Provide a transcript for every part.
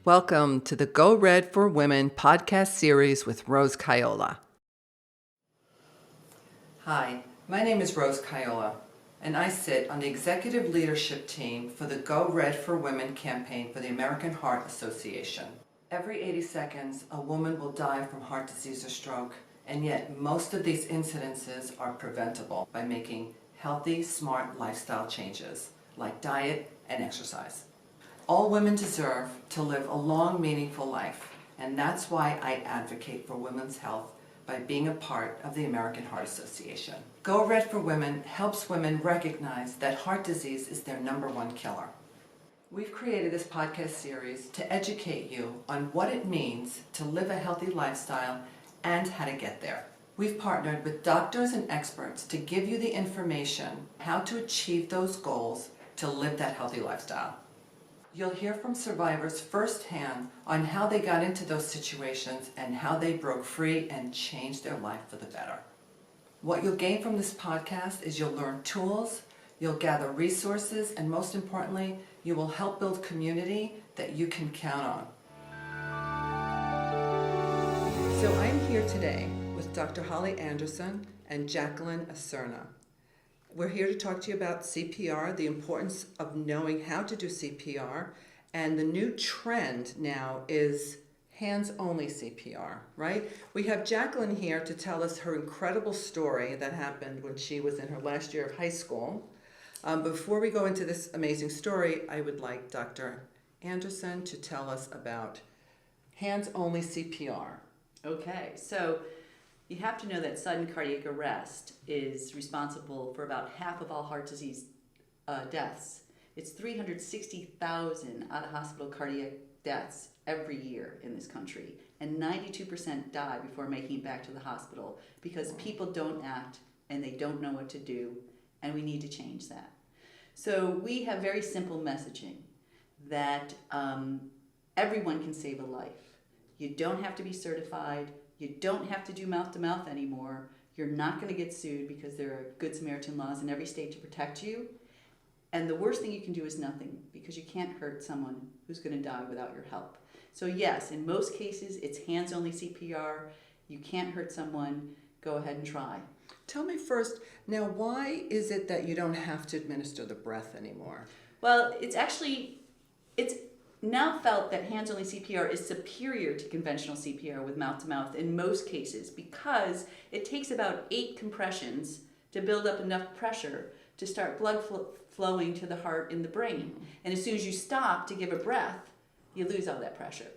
Welcome to the Go Red for Women podcast series with Rose Caiola. Hi, my name is Rose Caiola, and I sit on the executive leadership team for the Go Red for Women campaign for the American Heart Association. Every 80 seconds, a woman will die from heart disease or stroke, and yet most of these incidences are preventable by making healthy, smart lifestyle changes like diet and exercise. All women deserve to live a long, meaningful life, and that's why I advocate for women's health by being a part of the American Heart Association. Go Red for Women helps women recognize that heart disease is their #1 killer. We've created this podcast series to educate you on what it means to live a healthy lifestyle and how to get there. We've partnered with doctors and experts to give you the information how to achieve those goals to live that healthy lifestyle. You'll hear from survivors firsthand on how they got into those situations and how they broke free and changed their life for the better. What you'll gain from this podcast is you'll learn tools, you'll gather resources, and most importantly, you will help build community that you can count on. So I'm here today with Dr. Holly Andersen and Jacqueline Acierno. We're here to talk to you about CPR, the importance of knowing how to do CPR, and the new trend now is hands-only CPR, right? We have Jacqueline here to tell us her incredible story that happened when she was in her last year of high school. Before we go into this amazing story, I would like Dr. Andersen to tell us about hands-only CPR. Okay, so you have to know that sudden cardiac arrest is responsible for about half of all heart disease deaths. It's 360,000 out-of-hospital cardiac deaths every year in this country, and 92% die before making it back to the hospital because people don't act and they don't know what to do, and we need to change that. So we have very simple messaging that everyone can save a life. You don't have to be certified. You don't have to do mouth-to-mouth anymore. You're not going to get sued because there are Good Samaritan laws in every state to protect you. And the worst thing you can do is nothing, because you can't hurt someone who's going to die without your help. So yes, in most cases, it's hands-only CPR. You can't hurt someone. Go ahead and try. Tell me first, now why is it that you don't have to administer the breath anymore? Well, it's now felt that hands-only CPR is superior to conventional CPR with mouth-to-mouth in most cases because it takes about 8 compressions to build up enough pressure to start blood flowing to the heart in the brain. And as soon as you stop to give a breath, you lose all that pressure.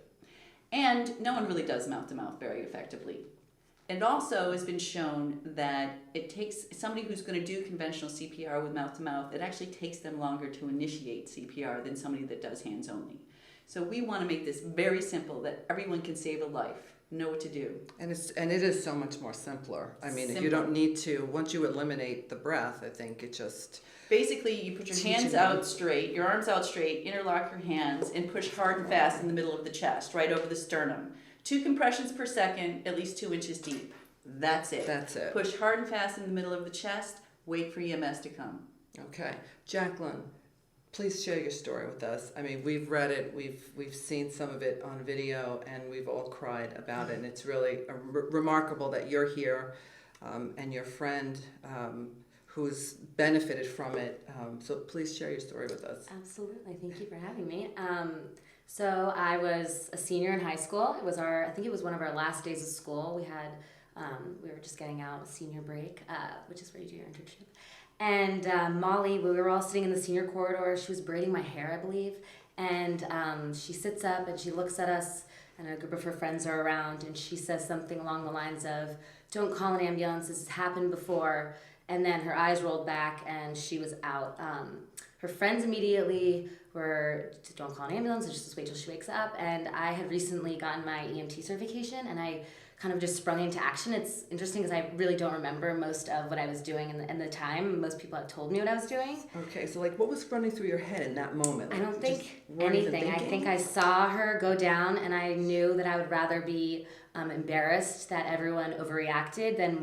And no one really does mouth-to-mouth very effectively. It also has been shown that it takes somebody who's going to do conventional CPR with mouth-to-mouth, it actually takes them longer to initiate CPR than somebody that does hands-only. So we want to make this very simple that everyone can save a life, know what to do. And it is so much more simpler. I mean, if you don't need to, once you eliminate the breath, I think it just... Basically, you put your hands out straight, your arms out straight, interlock your hands, and push hard and fast in the middle of the chest, right over the sternum. 2 compressions per second, at least 2 inches deep. That's it. That's it. Push hard and fast in the middle of the chest, wait for EMS to come. Okay. Jacqueline, please share your story with us. I mean, we've read it, we've seen some of it on video, and we've all cried about it. And it's really remarkable that you're here and your friend who's benefited from it. So please share your story with us. Absolutely. Thank you for having me. So I was a senior in high school. I think it was one of our last days of school. We were just getting out of senior break, which is where you do your internship. And Molly, we were all sitting in the senior corridor. She was braiding my hair, I believe. And she sits up and she looks at us, and a group of her friends are around, and she says something along the lines of, "Don't call an ambulance, this has happened before." And then her eyes rolled back and she was out. Her friends immediately were, "Don't call an ambulance, just wait till she wakes up." And I had recently gotten my EMT certification, and I kind of just sprung into action. It's interesting because I really don't remember most of what I was doing in the time. Most people have told me what I was doing. Okay, so like what was running through your head in that moment? I don't think anything. I think I saw her go down, and I knew that I would rather be embarrassed that everyone overreacted than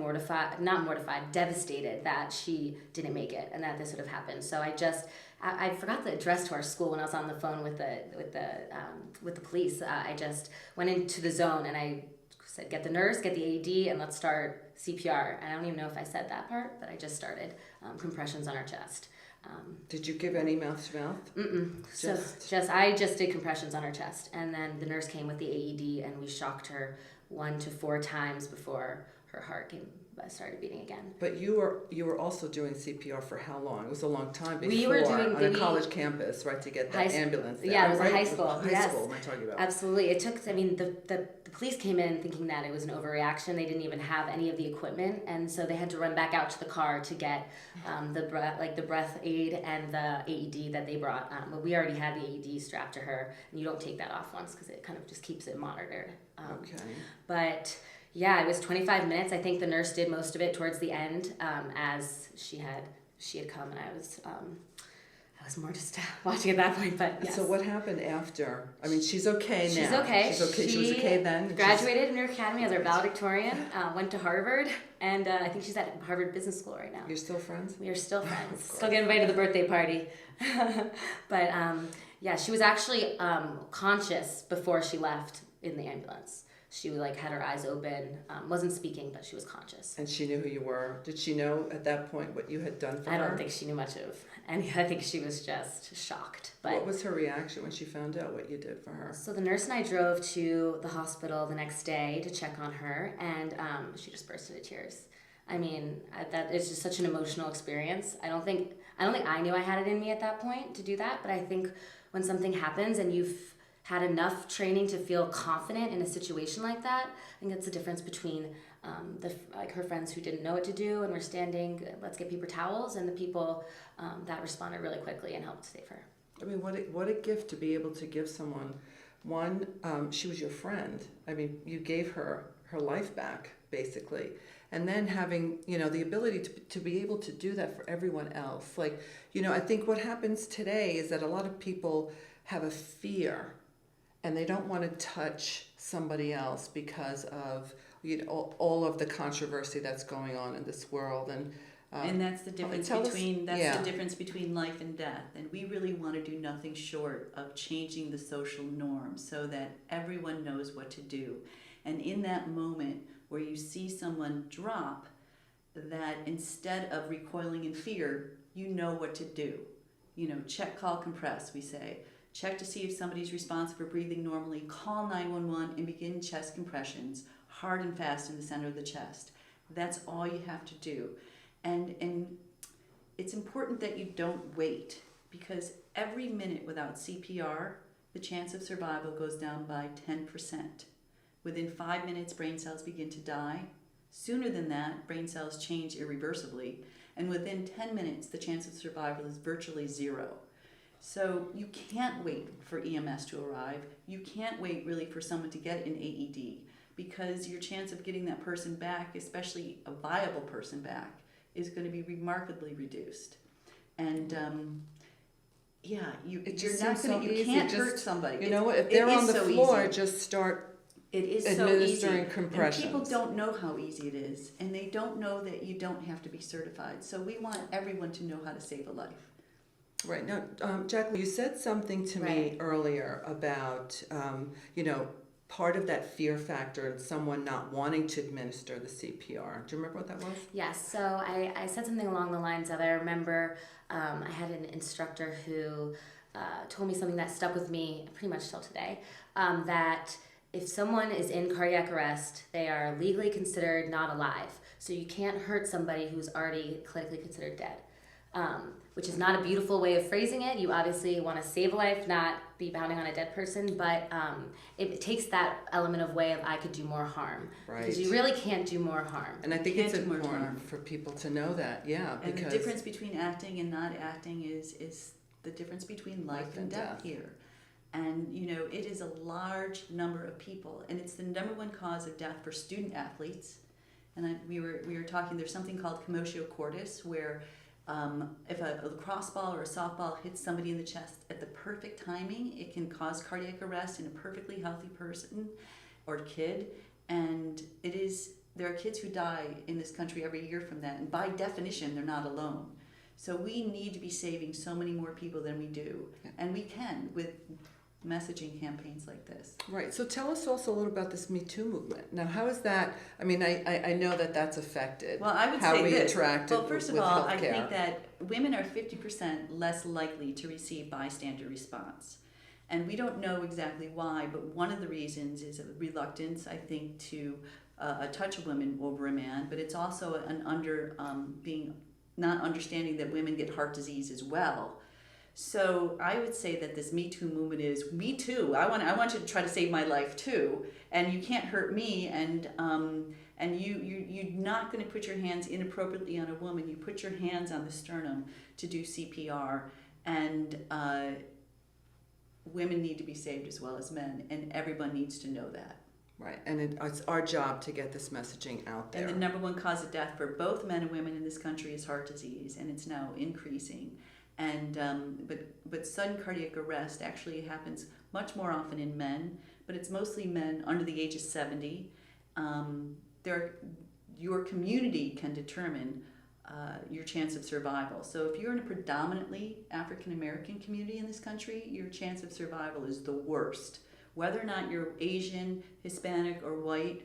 devastated that she didn't make it and that this would have happened. So I just I forgot the address to our school when I was on the phone with the police. I just went into the zone and I said, get the nurse, get the AED, and let's start CPR. And I don't even know if I said that part, but I just started compressions on her chest. Did you give any mouth to mouth? Mm-mm. I just did compressions on her chest, and then the nurse came with the AED, and we shocked her 1 to 4 times before her heart started beating again. But you were also doing CPR for how long? It was a long time before We were doing on a college campus, right, to get that ambulance there. Yeah, it was right? a high school. High school, am I talking about? Absolutely. It took, the police came in thinking that it was an overreaction. They didn't even have any of the equipment, and so they had to run back out to the car to get the breath aid and the AED that they brought. But we already had the AED strapped to her, and you don't take that off once because it kind of just keeps it monitored. Okay. But yeah, it was 25 minutes. I think the nurse did most of it towards the end, as she had come, and I was more just watching at that point. But yes. So what happened after? I mean, she's okay now. She's okay. She's okay. She was okay then. Graduated in her academy as our valedictorian. Went to Harvard, and I think she's at Harvard Business School right now. You're still friends? We are still friends. Still get invited to the birthday party. But yeah, she was actually conscious before she left in the ambulance. She had her eyes open, wasn't speaking, but she was conscious. And she knew who you were. Did she know at that point what you had done for her? I don't think she knew much of any. I think she was just shocked. But what was her reaction when she found out what you did for her? So the nurse and I drove to the hospital the next day to check on her, and she just burst into tears. I mean, that is just such an emotional experience. I don't think I knew I had it in me at that point to do that, but I think when something happens and you've had enough training to feel confident in a situation like that, I think that's the difference between her friends who didn't know what to do and were standing, let's get paper towels, and the people that responded really quickly and helped save her. I mean, what a gift to be able to give someone. One, she was your friend. I mean, you gave her life back, basically. And then having, the ability to be able to do that for everyone else. I think what happens today is that a lot of people have a fear, and they don't want to touch somebody else because of all of the controversy that's going on in this world. And that's the difference between life and death. And we really want to do nothing short of changing the social norm so that everyone knows what to do. And in that moment where you see someone drop, that instead of recoiling in fear, you know what to do. Check, call, compress, we say. Check to see if somebody's responsive or breathing normally. Call 911 and begin chest compressions, hard and fast in the center of the chest. That's all you have to do. And it's important that you don't wait, because every minute without CPR, the chance of survival goes down by 10%. Within 5 minutes, brain cells begin to die. Sooner than that, brain cells change irreversibly. And within 10 minutes, the chance of survival is virtually 0. So you can't wait for EMS to arrive. You can't wait really for someone to get an AED, because your chance of getting that person back, especially a viable person back, is going to be remarkably reduced. And you can't hurt somebody. You know what? If they're on the floor, just start It is administering so easy. compressions. And people don't know how easy it is, and they don't know that you don't have to be certified. So we want everyone to know how to save a life. Right. Now, Jacqueline, you said something to me earlier about, part of that fear factor in someone not wanting to administer the CPR. Do you remember what that was? Yes. So I said something along the lines of, I remember I had an instructor who told me something that stuck with me pretty much till today, that if someone is in cardiac arrest, they are legally considered not alive. So you can't hurt somebody who's already clinically considered dead. Which is not a beautiful way of phrasing it. You obviously want to save a life, not be pounding on a dead person, but it takes that element of way of I could do more harm. Right. Because you really can't do more harm. And I think it's important for people to know that, And the difference between acting and not acting is the difference between life and death here. And, it is a large number of people, and it's the number one cause of death for student athletes. And we were talking, there's something called commotio cordis, where if a lacrosse ball or a softball hits somebody in the chest at the perfect timing, it can cause cardiac arrest in a perfectly healthy person or kid. And there are kids who die in this country every year from that. And by definition, they're not alone. So we need to be saving so many more people than we do. Yeah. And we can with messaging campaigns like this. Right. So tell us also a little about this Me Too movement. Now, how is that? I mean, I know that that's affected Well, I would how say we this. interacted Well, first of with all, healthcare. I think that women are 50% less likely to receive bystander response. And we don't know exactly why, but one of the reasons is a reluctance, I think, to touch a woman over a man, but it's also being not understanding that women get heart disease as well. So I would say that this Me Too movement is me too. I want you to try to save my life too, and you can't hurt me. And you're not going to put your hands inappropriately on a woman. You put your hands on the sternum to do CPR, and women need to be saved as well as men, and everyone needs to know that. Right, and it's our job to get this messaging out there. And the number one cause of death for both men and women in this country is heart disease, and it's now increasing. And but sudden cardiac arrest actually happens much more often in men, but it's mostly men under the age of 70. Your community can determine your chance of survival. So if you're in a predominantly African American community in this country, your chance of survival is the worst. Whether or not you're Asian, Hispanic, or white,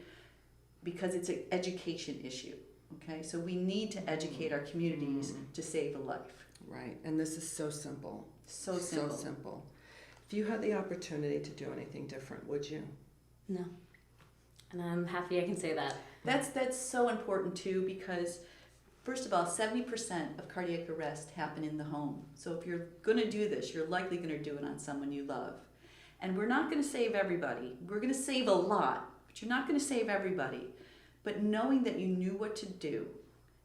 because it's an education issue. Okay, so we need to educate our communities to save a life. Right, and this is so simple. So simple. So simple. If you had the opportunity to do anything different, would you? No. And I'm happy I can say that. That's so important too, because first of all, 70% of cardiac arrest happen in the home. So if you're going to do this, you're likely going to do it on someone you love. And we're not going to save everybody. We're going to save a lot, but you're not going to save everybody. But knowing that you knew what to do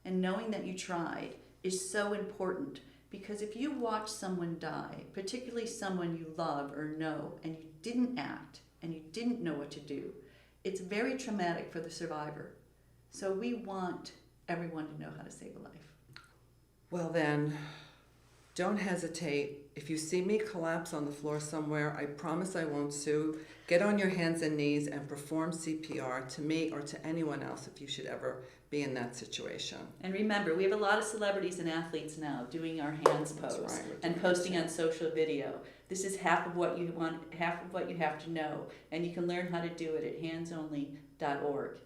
and knowing that you tried is so important, because if you watch someone die, particularly someone you love or know, and you didn't act and you didn't know what to do, it's very traumatic for the survivor. So we want everyone to know how to save a life. Well then, don't hesitate. If you see me collapse on the floor somewhere, I promise I won't sue. Get on your hands and knees and perform CPR to me or to anyone else if you should ever be in that situation. And remember, we have a lot of celebrities and athletes now doing our hands pose Right, and posting on social video. This is half of what you want, half of what you have to know, and you can learn how to do it at handsonly.org.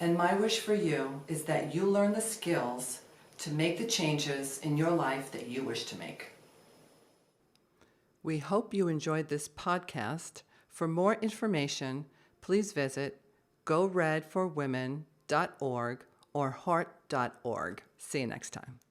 And my wish for you is that you learn the skills to make the changes in your life that you wish to make. We hope you enjoyed this podcast. For more information, please visit goredforwomen.org or heart.org. See you next time.